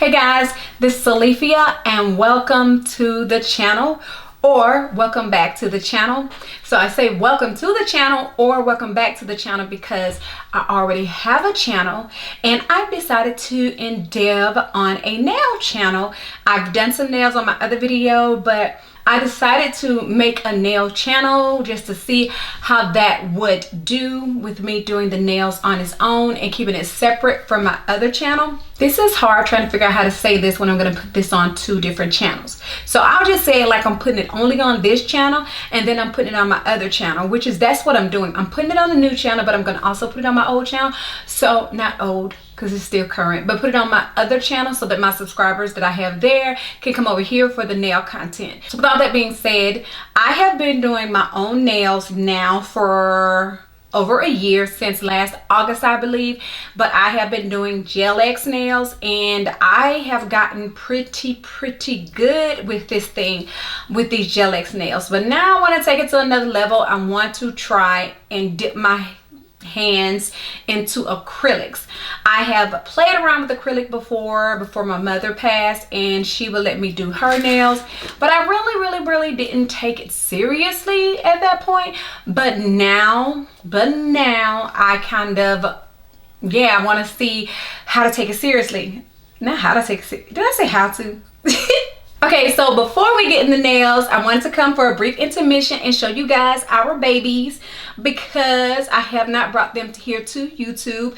Hey guys, this is Alifia and welcome to the channel, or welcome back to the channel. So I say welcome to the channel or welcome back to the channel because I already have a channel and I've decided to endeave on a nail channel. I've done some nails on my other video, but I decided to make a nail channel just to see how that would do with me doing the nails on its own and keeping it separate from my other channel. This is hard trying to figure out how to say this when I'm going to put this on two different channels. So I'll just say it like I'm putting it only on this channel and then I'm putting it on my other channel, which is that's what I'm doing. I'm putting it on the new channel, but I'm going to also put it on my old channel. So not old, because it's still current, but put it on my other channel so that my subscribers that I have there can come over here for the nail content. So with all that being said, I have been doing my own nails now for over a year, since last August I believe, but I have been doing Gel X nails and I have gotten pretty good with this thing, with these Gel X nails. But now I want to take it to another level. I want to try and dip my hands into acrylics. I have played around with acrylic before my mother passed, and she would let me do her nails, but I really didn't take it seriously at that point. But now I kind of, I want to see how to take it seriously. Not how to take it. Did I say how to? Okay, so before we get in the nails, I wanted to come for a brief intermission and show you guys our babies, because I have not brought them here to YouTube.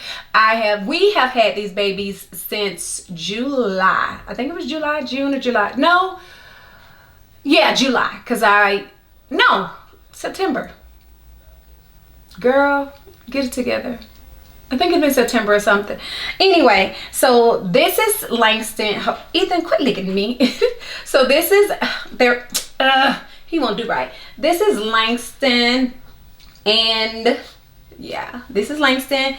We have had these babies since July. I think it was July, June or July. No. Yeah, July, September. Girl, get it together. I think it's been September or something. Anyway, so this is Langston. Ethan, quit licking me. So this is he won't do right. This is Langston, and this is Langston,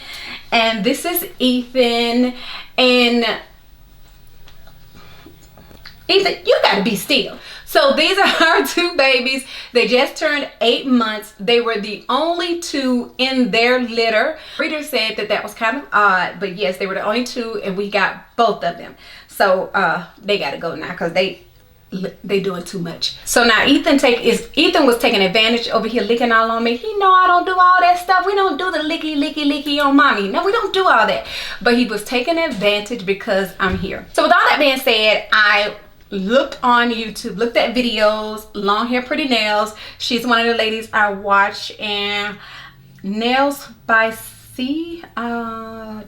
and this is Ethan. And Ethan, you gotta be still. So these are our two babies. They just turned 8 months. They were the only two in their litter. Reader said that was kind of odd, but yes, they were the only two, and we got both of them. So they gotta go now because they doing too much. So now Ethan was taking advantage over here, licking all on me. He know I don't do all that stuff. We don't do the licky on mommy. No, we don't do all that. But he was taking advantage because I'm here. So with all that being said, I looked on YouTube, looked at videos, long hair, pretty nails. She's one of the ladies I watch, and Nails by C. Can't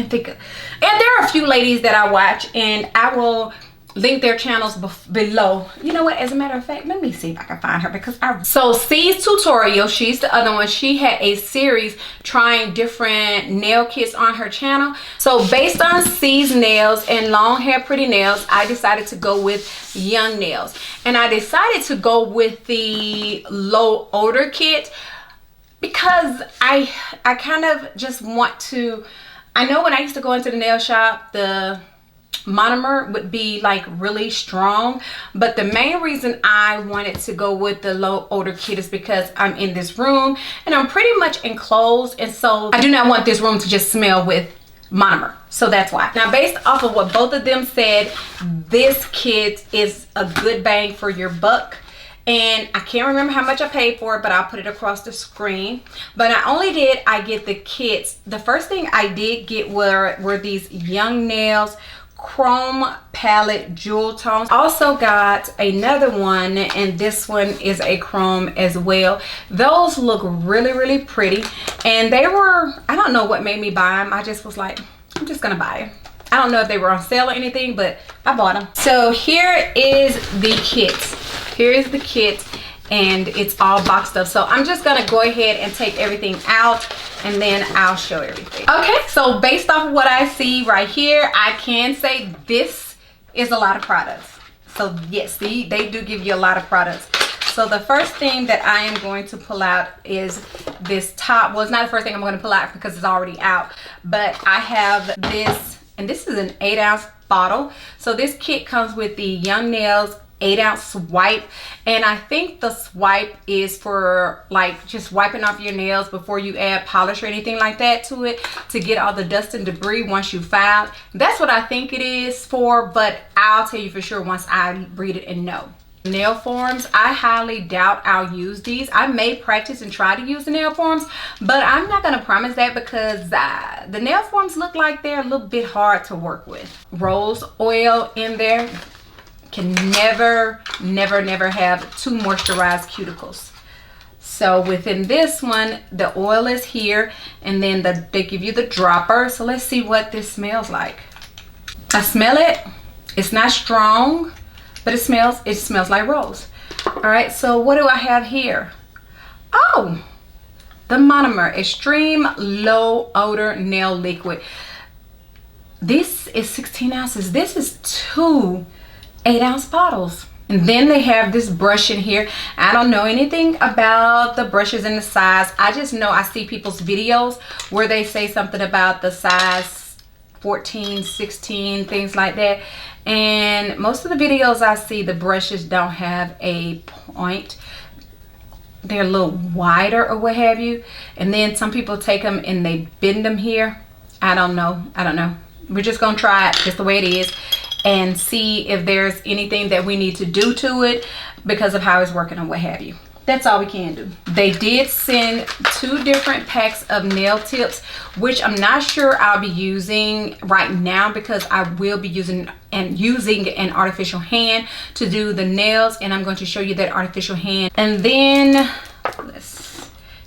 think of. And there are a few ladies that I watch, and I will link their channels below. You know what? As a matter of fact, let me see if I can find her, because so C's Tutorial, she's the other one. She had a series trying different nail kits on her channel. So based on C's nails and long hair, pretty nails, I decided to go with young nails, and I decided to go with the low odor kit because I kind of just want to. I know when I used to go into the nail shop, the monomer would be like really strong, but the main reason I wanted to go with the low odor kit is because I'm in this room and I'm pretty much enclosed, and so I do not want this room to just smell with monomer. So that's why. Now, based off of what both of them said, this kit is a good bang for your buck. And I can't remember how much I paid for it, but I'll put it across the screen. But not only did I get the kits, the first thing I did get were these young nails chrome palette jewel tones. Also got another one, and this one is a chrome as well. Those look really pretty, and they were, I don't know what made me buy them. I just was like, I'm just gonna buy them. I don't know if they were on sale or anything, but I bought them. So here is the kit. Here is the kit, and it's all boxed up. So I'm just gonna go ahead and take everything out, and then I'll show everything. Okay, so based off of what I see right here, I can say this is a lot of products. So yes, they do give you a lot of products. So the first thing that I am going to pull out is this top. Well, it's not the first thing I'm going to pull out because it's already out, but I have this, and this is an 8-ounce bottle. So this kit comes with the young nails 8-ounce swipe, and I think the swipe is for like just wiping off your nails before you add polish or anything like that to it, to get all the dust and debris once you file. That's what I think it is for, but I'll tell you for sure once I read it and know. Nail forms, I highly doubt I'll use these. I may practice and try to use the nail forms, but I'm not going to promise that because the nail forms look like they're a little bit hard to work with. Rose oil in there. Can never have too moisturized cuticles. So within this one, the oil is here, and then they give you the dropper. So let's see what this smells like. I smell it. It's not strong, but it smells like rose. All right, so what do I have here? Oh, the Monomer Extreme Low Odor Nail Liquid. This is 16 ounces. This is 2 8-ounce bottles. And then they have this brush in here. I don't know anything about the brushes and the size. I just know I see people's videos where they say something about the size 14, 16, things like that. And most of the videos I see, the brushes don't have a point. They're a little wider or what have you. And then some people take them and they bend them here. I don't know. We're just gonna try it just the way it is and see if there's anything that we need to do to it because of how it's working or what have you. That's all we can do. They did send 2 different packs of nail tips, which I'm not sure I'll be using right now because I will be using an artificial hand to do the nails, and I'm going to show you that artificial hand. And then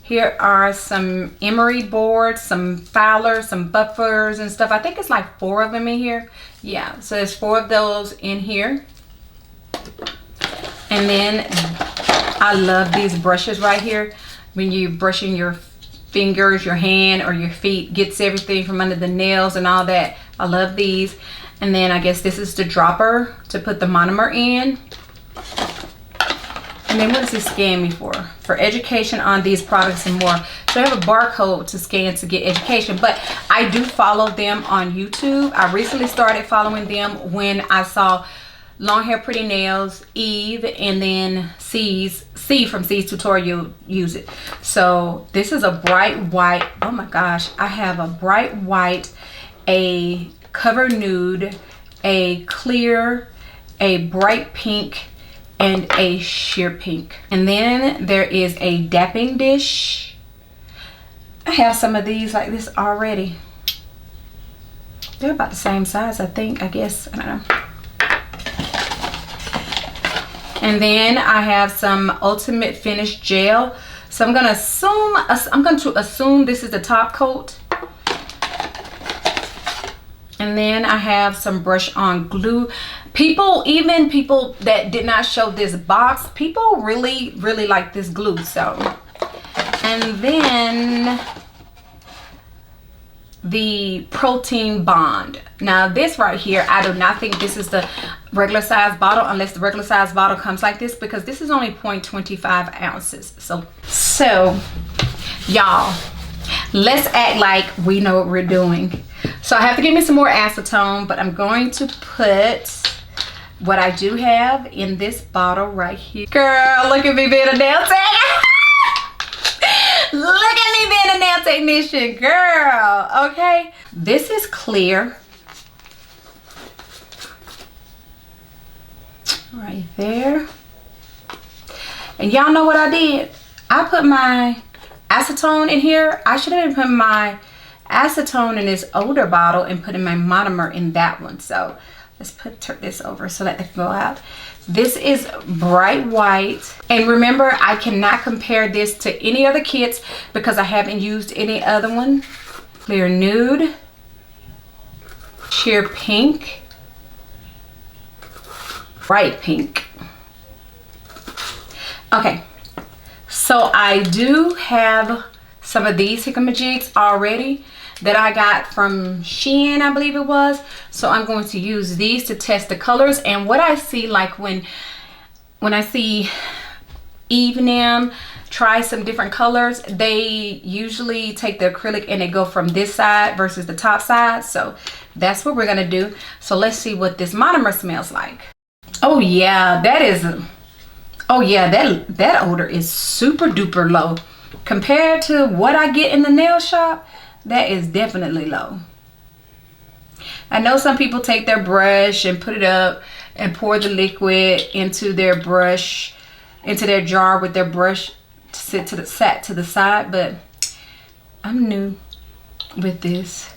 here are some emery boards, some filers, some buffers and stuff. I think it's like 4 of them in here. Yeah, so there's 4 of those in here. And then I love these brushes right here. When you're brushing your fingers, your hand, or your feet, gets everything from under the nails and all that. I love these. And then I guess this is the dropper to put the monomer in. And then what does this scan me for? For education on these products and more. So I have a barcode to scan to get education, but I do follow them on YouTube. I recently started following them when I saw Long Hair Pretty Nails, Eve, and then C from C's Tutorial use it. So this is a bright white. Oh my gosh, I have a bright white, a cover nude, a clear, a bright pink, and a sheer pink. And then there is a dapping dish. I have some of these like this already. They're about the same size, I think, I guess. I don't know. And then I have some Ultimate Finish Gel. So I'm going to assume this is the top coat. And then I have some brush on glue. Even people that did not show this box, people really like this glue. So, and then the Protein Bond. Now this right here, I do not think this is the regular size bottle unless the regular size bottle comes like this, because this is only 0.25 ounces. So y'all, let's act like we know what we're doing. So I have to get me some more acetone, but I'm going to put what I do have in this bottle right here. Girl, look at me being a nail tech. Look at me being a nail technician, girl. Okay, this is clear. Right there. And y'all know what I did? I put my acetone in here. I should have been putting my acetone in this Odor bottle and putting my monomer in that one. So let's turn this over so that it can go out. This is bright white. And remember, I cannot compare this to any other kits because I haven't used any other one. Clear nude, sheer pink, bright pink. Okay, so I do have some of these Hickamajigs already that I got from Shein, I believe it was. So I'm going to use these to test the colors. And what I see, like when I see Eve and them try some different colors, they usually take the acrylic and they go from this side versus the top side. So that's what we're gonna do. So let's see what this monomer smells like. Oh yeah, that is, oh yeah, that odor is super duper low. Compared to what I get in the nail shop, that is definitely low. I know some people take their brush and put it up and pour the liquid into their brush, into their jar with their brush to sit to the side, but I'm new with this.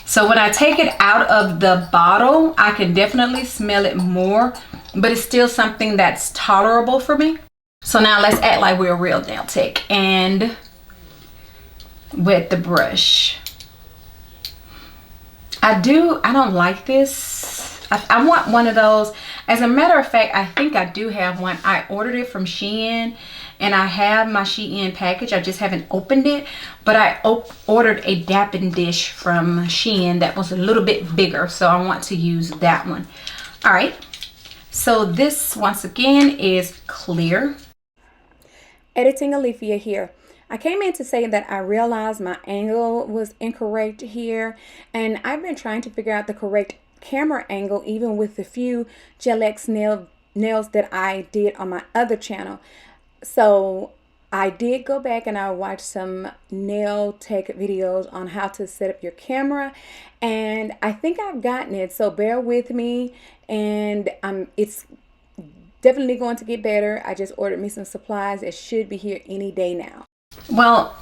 So when I take it out of the bottle, I can definitely smell it more, but it's still something that's tolerable for me. So now let's act like we're a real nail tech and wet the brush. I don't like this. I want one of those. As a matter of fact, I think I do have one. I ordered it from Shein and I have my Shein package. I just haven't opened it, but I ordered a dapping dish from Shein that was a little bit bigger, so I want to use that one. All right, so this once again is clear. Editing Alethea here. I came in to say that I realized my angle was incorrect here, and I've been trying to figure out the correct camera angle even with the few Gel X nails that I did on my other channel. So I did go back and I watched some nail tech videos on how to set up your camera, and I think I've gotten it, so bear with me, and it's definitely going to get better. I just ordered me some supplies. It should be here any day now. Well,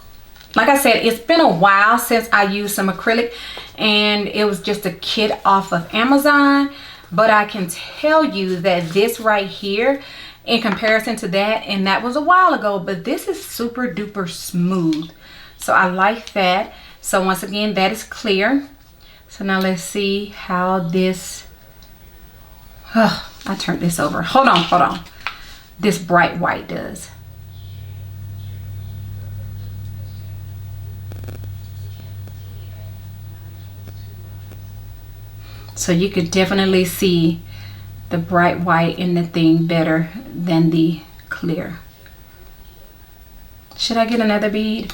like I said, it's been a while since I used some acrylic, and it was just a kit off of Amazon, but I can tell you that this right here, in comparison to that, and that was a while ago, but this is super duper smooth, so I like that. So once again, that is clear. So now let's see how this, I turned this over. Hold on. This bright white does. So you could definitely see the bright white in the thing better than the clear. Should I get another bead?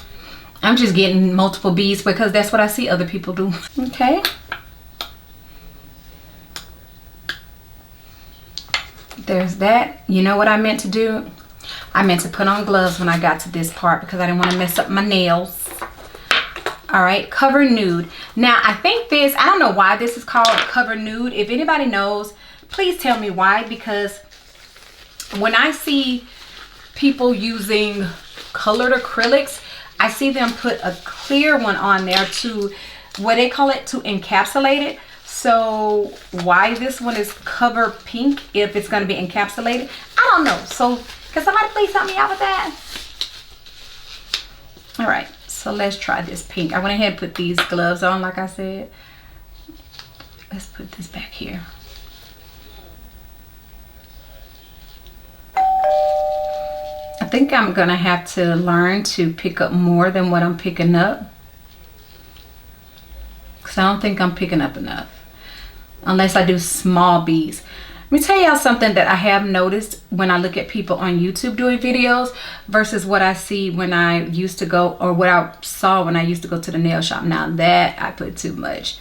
I'm just getting multiple beads because that's what I see other people do. Okay. There's that. You know what I meant to do? I meant to put on gloves when I got to this part because I didn't want to mess up my nails. All right, Cover Nude. Now I think this, I don't know why this is called Cover Nude. If anybody knows, please tell me why, because when I see people using colored acrylics, I see them put a clear one on there to, what they call it, to encapsulate it. So why this one is Cover Pink if it's going to be encapsulated, I don't know. So can somebody please help me out with that? All right, so let's try this pink. I went ahead and put these gloves on like I said. Let's put this back here. I think I'm gonna have to learn to pick up more than what I'm picking up, because I don't think I'm picking up enough unless I do small beads. Let me tell y'all something that I have noticed when I look at people on YouTube doing videos versus what I see when I used to go, or what I saw when I used to go to the nail shop. Now that I put too much,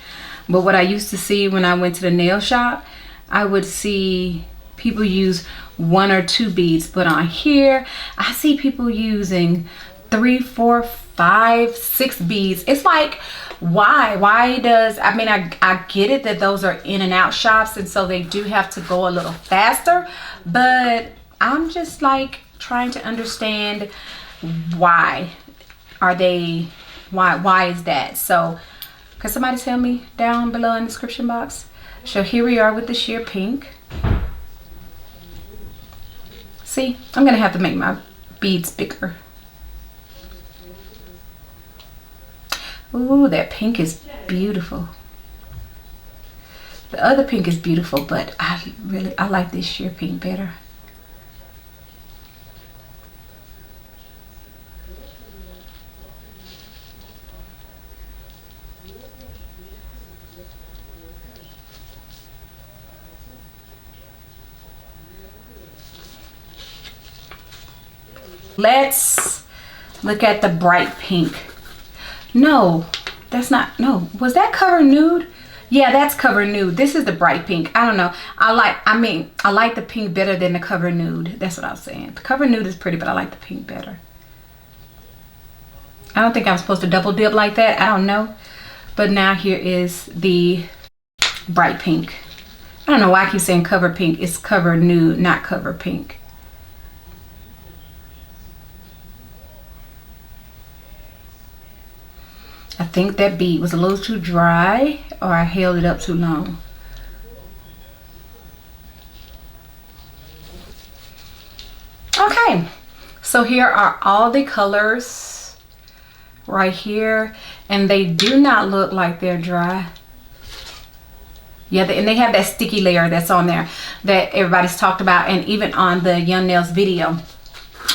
but what I used to see when I went to the nail shop, I would see people use 1 or 2 beads, but on here I see people using 3, 4, 5, 6 beads. It's like, why does, I mean, I get it that those are in and out shops, and so they do have to go a little faster, but I'm just like trying to understand why are they, why is that? So can somebody tell me down below in the description box? So here we are with the sheer pink. See, I'm gonna have to make my beads bigger. Ooh, that pink is beautiful. The other pink is beautiful, but I like this sheer pink better. Let's look at the bright pink. No, that's not, no. Was that Cover Nude? Yeah, that's Cover Nude. This is the bright pink. I don't know. I like the pink better than the Cover Nude. That's what I was saying. The Cover Nude is pretty, but I like the pink better. I don't think I'm supposed to double dip like that. I don't know. But now here is the bright pink. I don't know why I keep saying Cover Pink. It's Cover Nude, not Cover Pink. I think that bead was a little too dry, or I held it up too long. Okay, so here are all the colors right here, and they do not look like they're dry. Yeah, and they have that sticky layer that's on there that everybody's talked about, and even on the Young Nails video,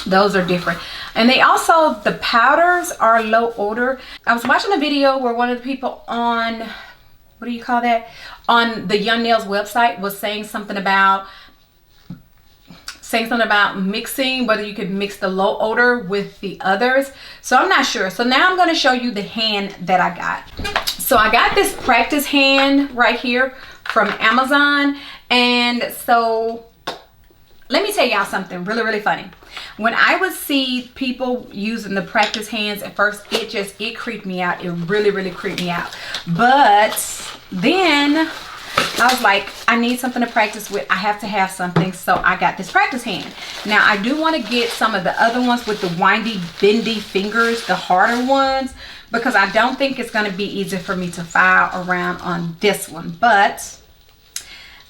those are different. And they also, the powders are low odor. I was watching a video where one of the people on, what do you call that, on the Young Nails website was saying something about mixing, whether you could mix the low odor with the others. So I'm not sure. So now I'm going to show you the hand that I got. So I got this practice hand right here from Amazon. And so let me tell y'all something really funny. When I would see people using the practice hands at first, it creeped me out. It really creeped me out. But then I was like, I need something to practice with. I have to have something. So I got this practice hand. Now I do want to get some of the other ones with the windy, bendy fingers, the harder ones, because I don't think it's going to be easy for me to file around on this one. But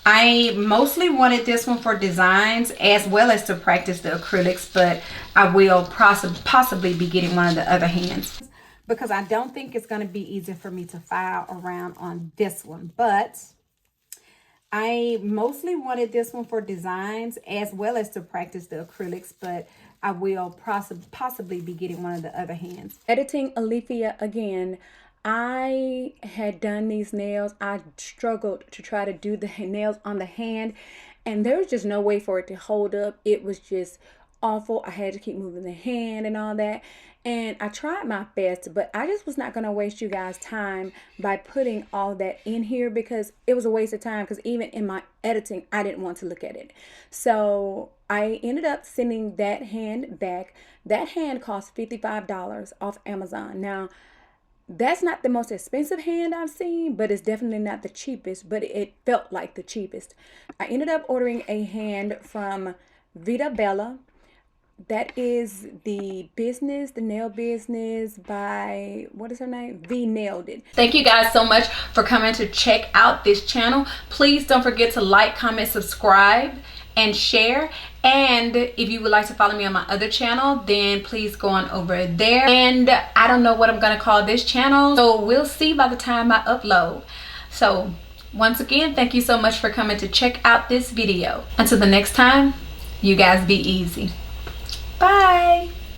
I mostly wanted this one for designs as well as to practice the acrylics, but I will possibly be getting one of the other hands because I don't think it's going to be easy for me to file around on this one. But I mostly wanted this one for designs as well as to practice the acrylics, but I will possibly be getting one of the other hands. Editing Alethea again. I had done these nails. I struggled to try to do the nails on the hand, and there was just no way for it to hold up. It was just awful. I had to keep moving the hand and all that, and I tried my best, but I just was not going to waste you guys time by putting all that in here because it was a waste of time, because even in my editing, I didn't want to look at it. So I ended up sending that hand back. That hand cost $55 off Amazon. Now, that's not the most expensive hand I've seen, but it's definitely not the cheapest, but it felt like the cheapest. I ended up ordering a hand from Vita Bella. That is the nail business by, what is her name? V Nailed It. Thank you guys so much for coming to check out this channel. Please don't forget to like, comment, subscribe, and share. And if you would like to follow me on my other channel, then please go on over there. And I don't know what I'm going to call this channel, so we'll see by the time I upload. So once again, thank you so much for coming to check out this video. Until the next time, you guys be easy. Bye.